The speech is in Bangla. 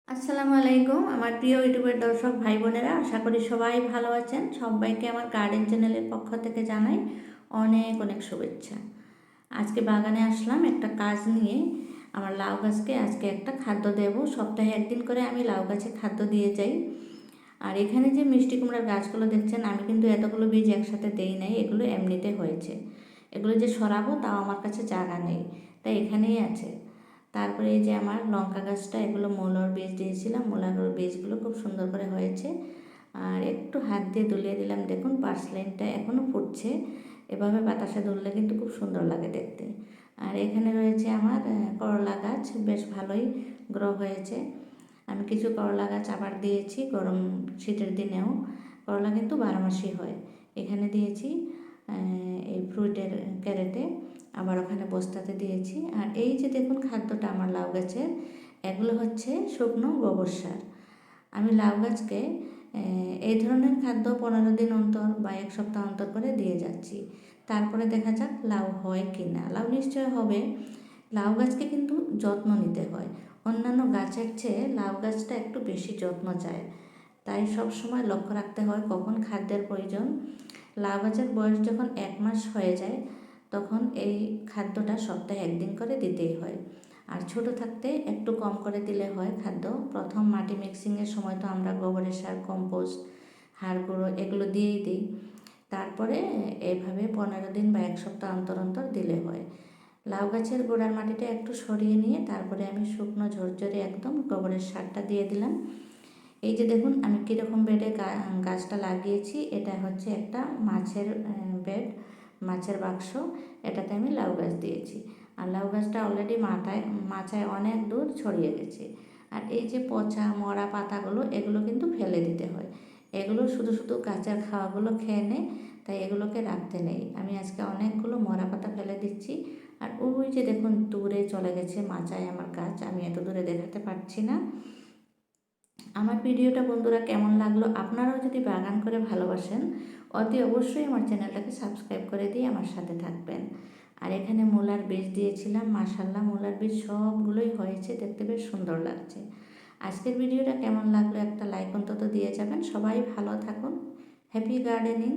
আসসালামু আলাইকুম আমার প্রিয় ইউটিউবের দর্শক ভাই বোনেরা, আশা করি সবাই ভালো আছেন। সবাইকে আমার গার্ডেন চ্যানেলের পক্ষ থেকে জানাই অনেক অনেক শুভেচ্ছা। আজকে বাগানে আসলাম একটা কাজ নিয়ে। আমার লাউ গাছকে আজকে একটা খাদ্য দেব। সপ্তাহে একদিন করে আমি লাউ গাছে খাদ্য দিয়ে যাই। আর এখানে যে মিষ্টি কুমড়ার গাছগুলো দেখছেন, আমি কিন্তু এতগুলো বীজ একসাথে দেই নাই, এগুলো এমনিতে হয়েছে। এগুলো যে সরাবো তাও আমার কাছে জায়গা নেই, তাই এখানেই আছে। তারপরে এই যে আমার লঙ্কা গাছটা, এগুলো মূলার বীজ দিয়েছিলাম, মূলার বীজগুলো খুব সুন্দর করে হয়েছে। আর একটু হাত দিয়ে দুলিয়ে দিলাম, দেখুন পার্সলাইনটা এখনও ফুটছে। এভাবে বাতাসে দুললে কিন্তু খুব সুন্দর লাগে দেখতে। আর এখানে রয়েছে আমার করলা গাছ, বেশ ভালোই গ্রো হয়েছে। আমি কিছু করলা গাছ আবার দিয়েছি গরম শীতের দিনেও। করলা কিন্তু 12 মাসই হয়। এখানে দিয়েছি এই ফ্রুটের ক্যারেটে, আবার ওখানে বস্তাতে দিয়েছি। আর এই যে দেখুন খাদ্যটা আমার লাউ গাছের, এগুলো হচ্ছে শুকনো গোবর সার। আমি লাউ গাছকে এই ধরনের খাদ্য 15 দিন অন্তর বা 1 সপ্তাহ অন্তর করে দিয়ে যাচ্ছি। তারপরে দেখা যাক লাউ হয় কি না। লাউ নিশ্চয় হবে। লাউ গাছকে কিন্তু যত্ন নিতে হয়, অন্যান্য গাছের চেয়ে লাউ গাছটা একটু বেশি যত্ন চায়। তাই সব সময় লক্ষ্য রাখতে হয় কখন খাদ্যের প্রয়োজন। লাউ গাছের বয়স যখন 1 মাস হয়ে যায়, তখন এই খাদ্যটা সপ্তাহে একদিন করে দিতেই হয়। আর ছোট থাকতে একটু কম করে দিলে হয় খাদ্য। প্রথম মাটি মিক্সিংয়ের সময় তো আমরা গোবরের সার, কম্পোস্ট, হাড় গুঁড়ো এগুলো দিয়েই দিই। তারপরে এইভাবে 15 দিন বা 1 সপ্তাহ অন্তর অন্তর দিলে হয়। লাউ গাছের গোড়ার মাটিটা একটু সরিয়ে নিয়ে তারপরে আমি শুকনো ঝরঝরে একদম গোবরের সারটা দিয়ে দিলাম। এই যে দেখুন আমি কীরকম বেডে গাছটা লাগিয়েছি। এটা হচ্ছে একটা মাছের বেড, মাছের বাক্স। এটাতে আমি লাউ গাছ দিয়েছি। আর লাউ গাছটা অলরেডি মাচায় অনেক দূর ছড়িয়ে গেছে। আর এই যে পচা মরা পাতাগুলো, এগুলো কিন্তু ফেলে দিতে হয়। এগুলো শুধু শুধু গাছের খাওয়াগুলো খেয়ে নেয়, তাই এগুলোকে রাখতে নেই। আমি আজকে অনেকগুলো মরা পাতা ফেলে দিচ্ছি। আর ওই যে দেখুন দূরে চলে গেছে মাচায় আমার গাছ, আমি এত দূরে দেখাতে পারছি না। আমার ভিডিওটা বন্ধুরা কেমন লাগলো? আপনারাও যদি বাগান করে ভালোবাসেন, অতি অবশ্যই আমার চ্যানেলটাকে সাবস্ক্রাইব করে দিয়ে আমার সাথে থাকবেন। আর এখানে মূলার বীজ দিয়েছিলাম, মাশাল্লাহ মূলার বীজ সবগুলোই হয়েছে, দেখতে বেশ সুন্দর লাগছে। আজকের ভিডিওটা কেমন লাগলো একটা লাইক অন্তত দিয়ে যাবেন। সবাই ভালো থাকুন। Happy gardening.